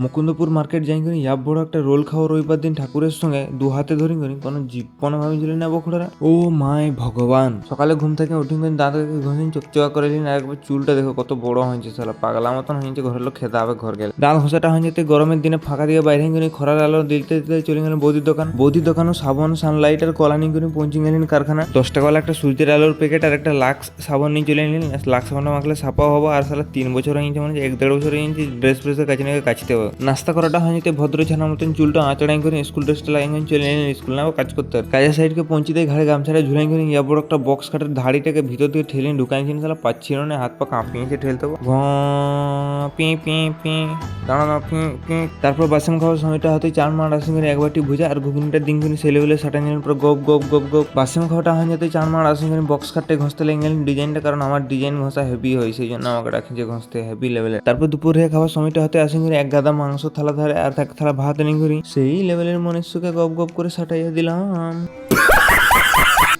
Mukundapur market যাই করি ইয়াব বড় একটা রোল খাওয়া রবিবার দিন ঠাকুরের সঙ্গে দু হাতে ধরি করি কোনো জীবন ভাবিছিল না বখড়ারা। ও মাই ভগবান, সকালে ঘুম থেকে উঠি করে দাঁতকে ঘষিন চকচকা করে নিন, আর একবার চুলটা দেখো কত বড় হয়েছে, সালা পাগলা মতন হয়েছে। ঘরের লোক খেতে হবে ঘর গেলে। দাঁত ঘষাটা হয়ে যেতে গরমের দিনে ফাঁকা দিয়ে বাইরে গেলি, খরার আলো দিতে দিতে চলে গেলেন বৌদির দোকানও সাবান সানলাইট আর কলানি করে পৌঁছে গেলেন কারখানা। 10 টাকা একটা সূর্যের আলোর প্যাকেট আর একটা লাক্স সাবান নিয়ে চলে নিলেন। লাক্স সাবানটা মাখলে সাপাও হবো, আর সালা 3 বছর হয়েছে, মানে 1-1.5 বছর হয়েছে ড্রেস ফ্রেসের কাছে নাকি কাচতে হবে। নাস্তা করাটা হয় যেতে ভদ্র ছানার মতন চুলটা আঁচড়াই করে স্কুল ড্রেসটা লাগিয়ে চলে এলেন স্কুল না কাজ করতে। কাজের সাইডকে পৌঁছে দিয়ে ঘাড়ে গামছাটা ঝুলাই করে ইয়া বড় একটা বক্স কাটার ধাড়িটাকে ভিতর দিয়ে ঠেলে ঢুকাইছেন। সালা পাচ্ছিল না, হাত পা কাঁপিয়েছে ঠেলতে। তারপর বাসন খাওয়ার সময়টা হতে 4 মাস আসেন করে 1 বাটি ভুজা আর ঘুগনিটা দিন করে ছেলে বেলে সাটা নিলেন পুরো গপ গপ গপ গপ। বাসন খাওয়াটা হয় যাতে 4 মাস আসেন করে বক্স কাটতে ঘষতে লেগে গেলেন ডিজাইনটা, কারণ আমার ডিজাইন ঘষা হেভি হয়, সেই জন্য আমাকে রাখি যে ঘষতে হেভি লেভেলের। তারপর দুপুরে খাওয়ার সময়টা হতে আসেন করে 1 গাদা মাংস থালা ধরে আর 1 থালা ভাত নিয়ে করি সেই লেভেলের মনুষ্যকে গপ গপ করে সাটাইয়া দিলাম।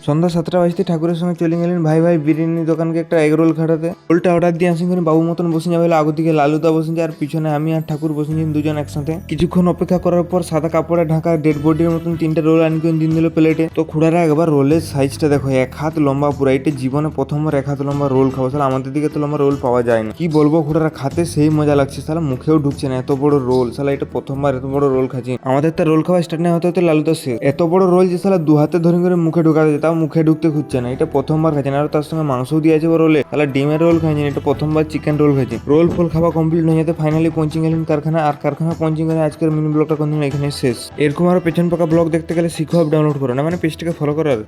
সন্ধ্যা 7টা বাজতে ঠাকুরের সঙ্গে চলে গেলেন ভাই বিরিয়ানি দোকানকে একটা এগ রোল খাটাতে। রোলটা অর্ডার দিয়ে আসেন করে বাবু মতন বসে যাবে, আগর দিকে লালুদা বসেছে আর পিছনে আমি আর ঠাকুর বসেছেন দুজন একসাথে। কিছুক্ষণ অপেক্ষা করার পর সাদা কাপড়ে ঢাকা ডেড বডির মতন 3টে রোল আনি করে দিন দিল প্লেটে। তো খুড়ারা একবার রোলের সাইজটা দেখো, 1 হাত লম্বা পুরো। এটা জীবনে প্রথমবার 1 হাত লম্বা রোল খাবো, তাহলে আমাদের দিকে তো লম্বা রোল পাওয়া যায় না। কি বলবো খুড়ারা, খাতে সেই মজা লাগছে, তাহলে মুখেও ঢুকছে না এত বড় রোল। সালা এটা প্রথমবার এত বড় রোল খাচ্ছি। আমাদের তো রোল খাওয়া স্টার্ট না হতে হতে লালুদা শেষ। এত বড় রোল যে সালা 2 হাতে ধরে করে মুখে ঢুকাতে, তাও মুখে ঢুকতে খুঁজছে না। এটা প্রথমবার খাচ্ছেন, আর তার সঙ্গে মাংসও দিয়ে আছে রোলে। তাহলে ডিমের রোল খাইছেন, এটা প্রথমবার চিকেন রোল খাইছেন। রোল ফোল খাওয়া কমপ্লিট হয়ে যেতে ফাইনালি পৌঁছে গেলেন কারখানা। আর কারখানা পৌঁছে গেলে আজকের মিনি ব্লগটা কোনদিন এখানে শেষ। এরকম আরো পেছন পাকা ব্লগ দেখতে গেলে শিখো ডাউনলোড করো না, মানে পেজটাকে ফলো করার।